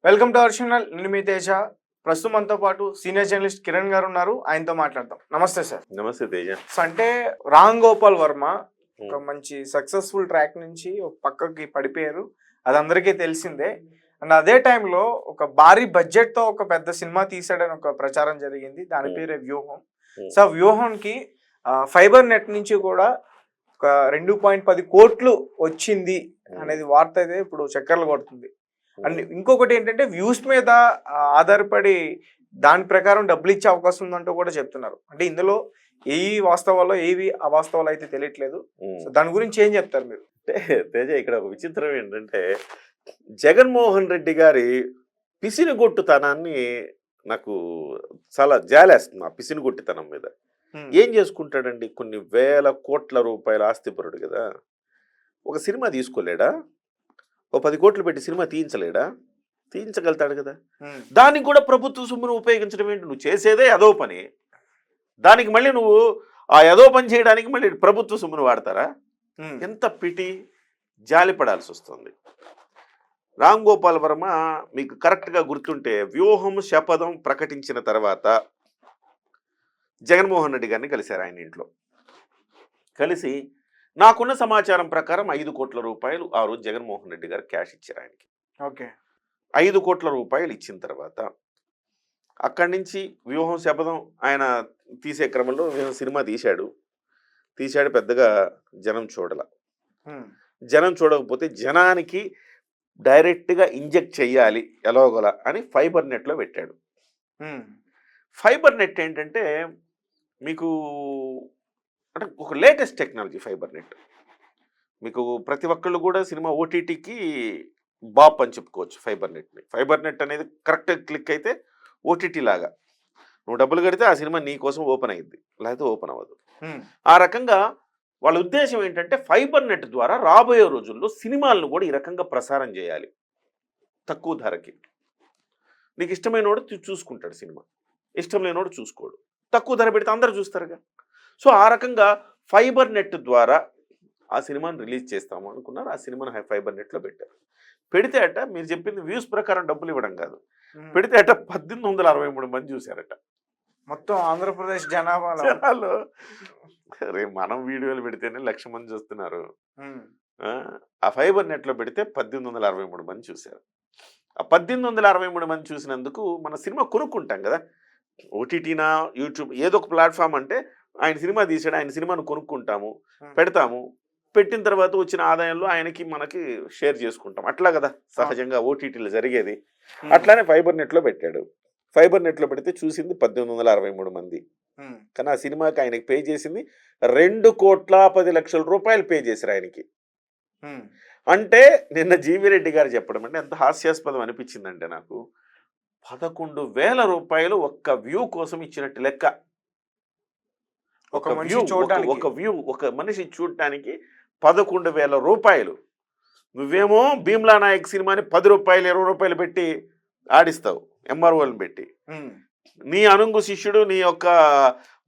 Welcome to our channel. నేను మీ తేజ. ప్రస్తుతం మనతో పాటు సీనియర్ జర్నలిస్ట్ కిరణ్ గారు ఉన్నారు. ఆయనతో మాట్లాడదాం. నమస్తే సార్. నమస్తే తేజ. సో అంటే రామ్ గోపాల్ వర్మ ఒక మంచి సక్సెస్ఫుల్ ట్రాక్ నుంచి ఒక పక్కకి పడిపోయారు, అది అందరికీ తెలిసిందే. అండ్ అదే టైంలో ఒక భారీ బడ్జెట్ తో ఒక పెద్ద సినిమా తీసాడని ఒక ప్రచారం జరిగింది. దాని పేరే వ్యూహం. సో వ్యూహంకి ఫైబర్ నెట్ నుంచి కూడా ఒక 2.10 కోట్లు వచ్చింది అనేది వార్త అయితే ఇప్పుడు చక్కర్లు కొడుతుంది. అండ్ ఇంకొకటి ఏంటంటే వ్యూస్ మీద ఆధారపడి దాని ప్రకారం డబ్బులు ఇచ్చే అవకాశం ఉందంటూ కూడా చెప్తున్నారు. అంటే ఇందులో ఏ వాస్తవాలు ఏవి అవాస్తవాలు అయితే తెలియట్లేదు. సో దాని గురించి ఏం చెప్తారు మీరు? అంటే తేజ, ఇక్కడ ఒక విచిత్రం ఏంటంటే జగన్మోహన్ రెడ్డి గారి పిసినిగొట్టుతనాన్ని నాకు చాలా జాలేస్తుంది. ఆ పిసినిగొట్టితనం మీద ఏం చేసుకుంటాడండి? కొన్ని వేల కోట్ల రూపాయల ఆస్తిపరుడు కదా. ఒక సినిమా తీసుకోలేడా? ఓ 10 కోట్లు పెట్టి సినిమా తీయించలేడా? తీయించగలుగుతాడు కదా. దానికి కూడా ప్రభుత్వ సొమ్మును ఉపయోగించడం ఏంటి? నువ్వు చేసేదే ఏదో పని, దానికి మళ్ళీ నువ్వు ఆ ఏదో పని చేయడానికి మళ్ళీ ప్రభుత్వ సొమ్మును వాడతారా? ఎంత పిటి, జాలి పడాల్సి వస్తుంది. రామ్ గోపాల్ వర్మ మీకు కరెక్ట్గా గుర్తుంటే వ్యూహం శపథం ప్రకటించిన తర్వాత జగన్మోహన్ రెడ్డి గారిని కలిశారు ఆయన ఇంట్లో. కలిసి నాకున్న సమాచారం ప్రకారం 5 కోట్ల రూపాయలు ఆ రోజు జగన్మోహన్ రెడ్డి గారు క్యాష్ ఇచ్చారు ఆయనకి. ఓకే. 5 కోట్ల రూపాయలు ఇచ్చిన తర్వాత అక్కడి నుంచి వ్యూహం శపథం ఆయన తీసే క్రమంలో సినిమా తీశాడు. పెద్దగా జనం జనం చూడకపోతే జనానికి డైరెక్ట్గా ఇంజెక్ట్ చెయ్యాలి ఎలాగోలా అని ఫైబర్ నెట్లో పెట్టాడు. ఫైబర్ నెట్ ఏంటంటే మీకు అంటే ఒక లేటెస్ట్ టెక్నాలజీ ఫైబర్ నెట్. మీకు ప్రతి ఒక్కళ్ళు కూడా సినిమా ఓటీటీకి బాప్ అని చెప్పుకోవచ్చు ఫైబర్ నెట్ని. ఫైబర్ నెట్ అనేది కరెక్ట్ క్లిక్ అయితే ఓటీటీ లాగా నువ్వు డబ్బులు కడితే ఆ సినిమా నీ కోసం ఓపెన్ అయ్యిద్ది, లేకపోతే ఓపెన్ అవ్వదు. ఆ రకంగా వాళ్ళ ఉద్దేశం ఏంటంటే ఫైబర్ నెట్ ద్వారా రాబోయే రోజుల్లో సినిమాలను కూడా ఈ రకంగా ప్రసారం చేయాలి తక్కువ ధరకి. నీకు ఇష్టమైనోడు చూసుకుంటాడు సినిమా, ఇష్టం లేనోడు చూసుకోడు. తక్కువ ధర పెడితే అందరూ చూస్తారుగా. సో ఆ రకంగా ఫైబర్ నెట్ ద్వారా ఆ సినిమాని రిలీజ్ చేస్తాము అనుకున్నారు. ఆ సినిమాని ఫైబర్ నెట్లో పెట్టారు. పెడితే అట మీరు చెప్పింది వ్యూస్ ప్రకారం డబ్బులు ఇవ్వడం కాదు, పెడితే అట 1863 మంది చూశారట మొత్తం ఆంధ్రప్రదేశ్ జనాభాలో. రేపు మనం వీడియోలు పెడితేనే 1,00,000 మంది చూస్తున్నారు. ఆ ఫైబర్ నెట్లో పెడితే 1863 మంది చూశారు. ఆ 1863 మంది చూసినందుకు మన సినిమా కొనుక్కుంటాం కదా, ఓటీటీనా యూట్యూబ్ ఏదో ఒక ప్లాట్ఫామ్. అంటే ఆయన సినిమా తీసాడు, ఆయన సినిమాను కొనుక్కుంటాము, పెడతాము, పెట్టిన తర్వాత వచ్చిన ఆదాయంలో ఆయనకి మనకి షేర్ చేసుకుంటాం. అట్లా కదా సహజంగా ఓటీటీలో జరిగేది. అట్లానే ఫైబర్ నెట్లో పెట్టాడు. ఫైబర్ నెట్లో పెడితే చూసింది 1863 మంది. కానీ ఆ సినిమాకి ఆయనకి పే చేసింది 2,10,00,000 రూపాయలు పే చేశారు ఆయనకి. అంటే నిన్న జీవి రెడ్డి గారు చెప్పడం అంటే ఎంత హాస్యాస్పదం అనిపించిందంటే నాకు. 11,000 రూపాయలు ఒక్క వ్యూ కోసం ఇచ్చినట్టు లెక్క. ఒక వ్యూ ఒక మనిషి చూడటానికి 11,000 రూపాయలు. నువ్వేమో భీమ్లా నాయక్ సినిమాని 10 రూపాయలు 20 రూపాయలు పెట్టి ఆడిస్తావు, ఎంఆర్ఓలను పెట్టి. నీ అనుంగు శిష్యుడు, నీ యొక్క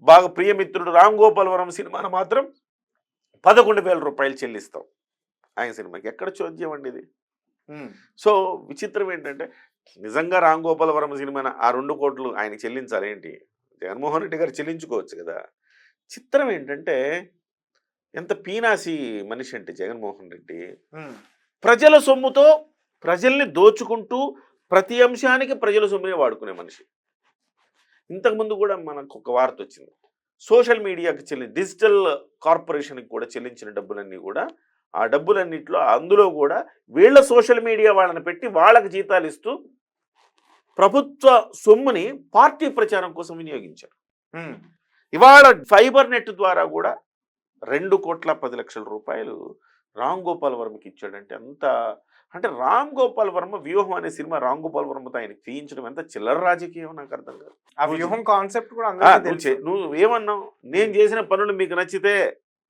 బాగా ప్రియమిత్రుడు రామ్ గోపాల్ వర్మ సినిమాను మాత్రం 11,000 రూపాయలు చెల్లిస్తావు ఆయన సినిమాకి. ఎక్కడ చోద్యం అండి ఇది? సో విచిత్రం ఏంటంటే నిజంగా రామ్ గోపాల్ వర్మ సినిమాని ఆ 2 కోట్లు ఆయన చెల్లించాలి ఏంటి? జగన్మోహన్ రెడ్డి గారు చెల్లించుకోవచ్చు కదా. చిత్రం ఏంటంటే ఎంత పీనాసి మనిషి అంటే జగన్మోహన్ రెడ్డి. ప్రజల సొమ్ముతో ప్రజల్ని దోచుకుంటూ ప్రతి అంశానికి ప్రజల సొమ్మునే వాడుకునే మనిషి. ఇంతకుముందు కూడా మనకు ఒక వార్త వచ్చింది, సోషల్ మీడియాకి డిజిటల్ కార్పొరేషన్కి కూడా చెల్లించిన డబ్బులన్నీ కూడా, ఆ డబ్బులన్నింటిలో అందులో కూడా వీళ్ళ సోషల్ మీడియా వాళ్ళని పెట్టి వాళ్ళకి జీతాలు ఇస్తూ ప్రభుత్వ సొమ్ముని పార్టీ ప్రచారం కోసం వినియోగించారు. ఇవాళ ఫైబర్ నెట్ ద్వారా కూడా 2,10,00,000 రూపాయలు రామ్ గోపాల్ వర్మకి ఇచ్చాడంటే అంత. అంటే రామ్ గోపాల్ వర్మ వ్యూహం అనే సినిమా రామ్ గోపాల్ వర్మతో ఆయన తీయించడం ఎంత చిల్లర రాజకీయం నాకు అర్థం కాదు. ఆ వ్యూహం కాన్సెప్ట్ కూడా నువ్వు ఏమన్నావు? నేను చేసిన పనులు మీకు నచ్చితే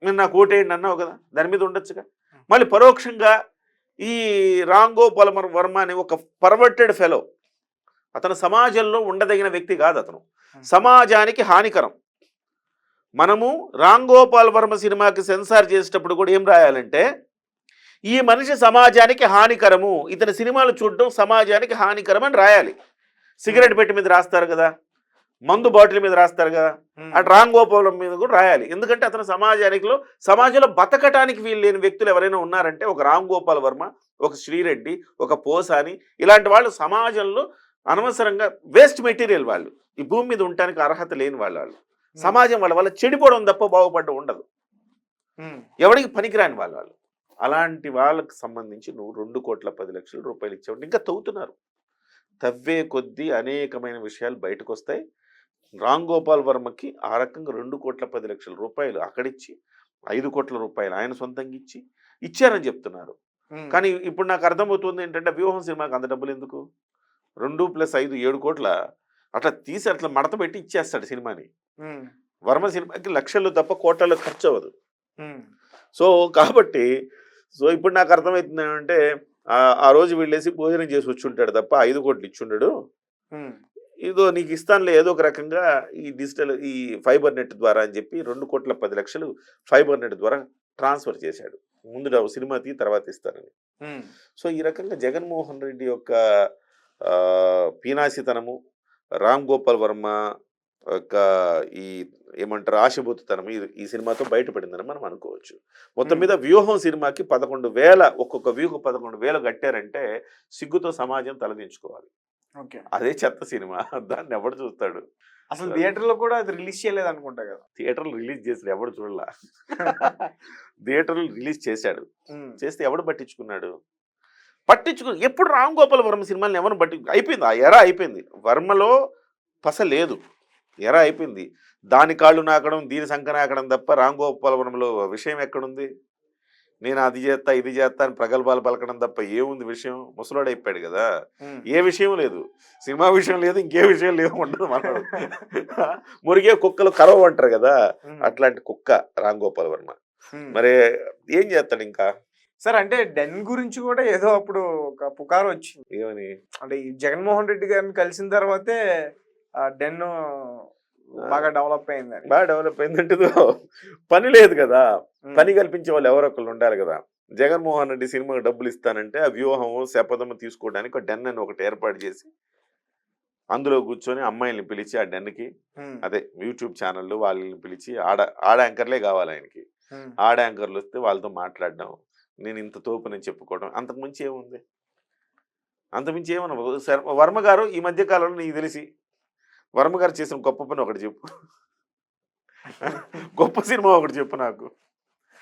మీరు నాకు ఓటేయండి అన్నావు కదా, దాని మీద ఉండొచ్చుగా. మళ్ళీ పరోక్షంగా ఈ రామ్ గోపాల్ వర్మ అనే ఒక పర్వర్టెడ్ ఫెలో, అతను సమాజంలో ఉండదగిన వ్యక్తి కాదు, అతను సమాజానికి హానికరం. మనము రామ్ గోపాల్ వర్మ సినిమాకి సెన్సార్ చేసేటప్పుడు కూడా ఏం రాయాలంటే ఈ మనిషి సమాజానికి హానికరము, ఇతని సినిమాలు చూడడం సమాజానికి హానికరం అని రాయాలి. సిగరెట్ పెట్టి మీద రాస్తారు కదా, మందు బాటిల్ మీద రాస్తారు కదా, అటు రామ్ గోపాలం మీద కూడా రాయాలి. ఎందుకంటే అతను సమాజంలో బతకటానికి వీలు లేని వ్యక్తులు ఎవరైనా ఉన్నారంటే ఒక రామ్ గోపాల్ వర్మ, ఒక శ్రీరెడ్డి, ఒక పోసాని, ఇలాంటి వాళ్ళు సమాజంలో అనవసరంగా వేస్ట్ మెటీరియల్. వాళ్ళు ఈ భూమి మీద ఉండటానికి అర్హత లేని వాళ్ళు. సమాజం వాళ్ళ వల్ల చెడిపోవడం తప్ప బాగుపడడం ఉండదు. ఎవరికి పనికిరాని వాళ్ళు. అలాంటి వాళ్ళకి సంబంధించి నువ్వు 2,10,00,000 రూపాయలు ఇచ్చావు. ఇంకా తవ్వుతున్నారు. తవ్వే కొద్దీ అనేకమైన విషయాలు బయటకు వస్తాయి. రామ్ గోపాల్ వర్మకి ఆ రకంగా 2,10,00,000 రూపాయలు అక్కడిచ్చి 5 కోట్ల రూపాయలు ఆయన సొంతంగా ఇచ్చారని చెప్తున్నారు. కానీ ఇప్పుడు నాకు అర్థమవుతుంది ఏంటంటే వ్యూహం సినిమాకి అంత డబ్బులు ఎందుకు? 2 + 5 7 కోట్ల అట్లా తీసి అట్లా మడత పెట్టి ఇచ్చేస్తాడు సినిమాని. వర్మ సినిమాకి లక్షలు తప్ప కోట్లలో ఖర్చు అవ్వదు. సో కాబట్టి ఇప్పుడు నాకు అర్థమవుతుంది ఏంటంటే ఆ రోజు వీళ్ళేసి భోజనం చేసి వచ్చి ఉంటాడు తప్ప 5 కోట్లు ఇచ్చుండడు. ఏదో నీకు ఇస్తానులే ఏదో ఒక రకంగా ఈ డిజిటల్ ఈ ఫైబర్ నెట్ ద్వారా అని చెప్పి 2,10,00,000 ఫైబర్ నెట్ ద్వారా ట్రాన్స్ఫర్ చేశాడు. ముందు సినిమా తర్వాత ఇస్తానని. సో ఈ రకంగా జగన్మోహన్ రెడ్డి యొక్క పీనాసితనము, రామ్ గోపాల్ వర్మ యొక్క ఈ ఏమంటారు ఆశభూతతనం ఈ సినిమాతో బయటపడిందని మనం అనుకోవచ్చు. మొత్తం మీద వ్యూహం సినిమాకి 11,000 ఒక్కొక్క వ్యూహం 11,000 కట్టారంటే సిగ్గుతో సమాజం తలదించుకోవాలి. అదే చెత్త సినిమా, దాన్ని ఎవడు చూస్తాడు? అసలు థియేటర్ లో కూడా అది రిలీజ్ చేయలేదు అనుకుంటా కదా. థియేటర్లు రిలీజ్ చేసాడు, ఎవడు చూడలా. థియేటర్లు రిలీజ్ చేశాడు, చేస్తే ఎవడు పట్టించుకున్నాడు? ఎప్పుడు రామ్ గోపాల్ వర్మ సినిమాని ఎవరు అయిపోయింది. ఆ ఎరా అయిపోయింది. వర్మలో పస లేదు, ఎరా అయిపోయింది. దాని కాళ్ళు నాకడం, దీని సంఖ నాకడం తప్ప రామ్ గోపాల్ వర్మలో విషయం ఎక్కడుంది? నేను అది చేస్తా ఇది చేస్తా అని ప్రగల్భాలు పలకడం తప్ప ఏముంది విషయం? ముసలోడు అయిపోయాడు కదా, ఏ విషయం లేదు. సినిమా విషయం లేదు, ఇంకే విషయం లేవు ఉండదు. మనోడు మురిగే కుక్కలు కరవ అంటారు కదా, అట్లాంటి కుక్క రామ్ గోపాల్ వర్మ. మరి ఏం చేస్తాడు ఇంకా? సార్ అంటే డెన్ గురించి కూడా ఏదో అప్పుడు ఒక పుకారు వచ్చింది. ఏమని? అంటే ఈ జగన్మోహన్ రెడ్డి గారిని కలిసిన తర్వాతే డెన్ బాగా డెవలప్ అయిందని. బాగా డెవలప్ అయిందంటే పని లేదు కదా, పని కల్పించే వాళ్ళు ఎవరో ఒకళ్ళు ఉండాలి కదా. జగన్మోహన్ రెడ్డి సినిమాకి డబ్బులు ఇస్తానంటే ఆ వ్యూహము శపథము తీసుకోవడానికి డెన్ అని ఒకటి ఏర్పాటు చేసి అందులో కూర్చొని అమ్మాయిల్ని పిలిచి ఆ డెన్కి అదే యూట్యూబ్ ఛానళ్ళు వాళ్ళని పిలిచి ఆడ యాంకర్లే కావాలి ఆయనకి. ఆడ యాంకర్లు వస్తే వాళ్ళతో మాట్లాడడం, నేను ఇంత తోపునని చెప్పుకోవడం, అంతకుమించి ఏముంది? అంతకుమించి ఏమన్నా? వర్మ గారు ఈ మధ్య కాలంలో నీకు తెలిసి వర్మ గారు చేసిన గొప్ప పని ఒకటి చెప్పు, గొప్ప సినిమా ఒకటి చెప్పు నాకు.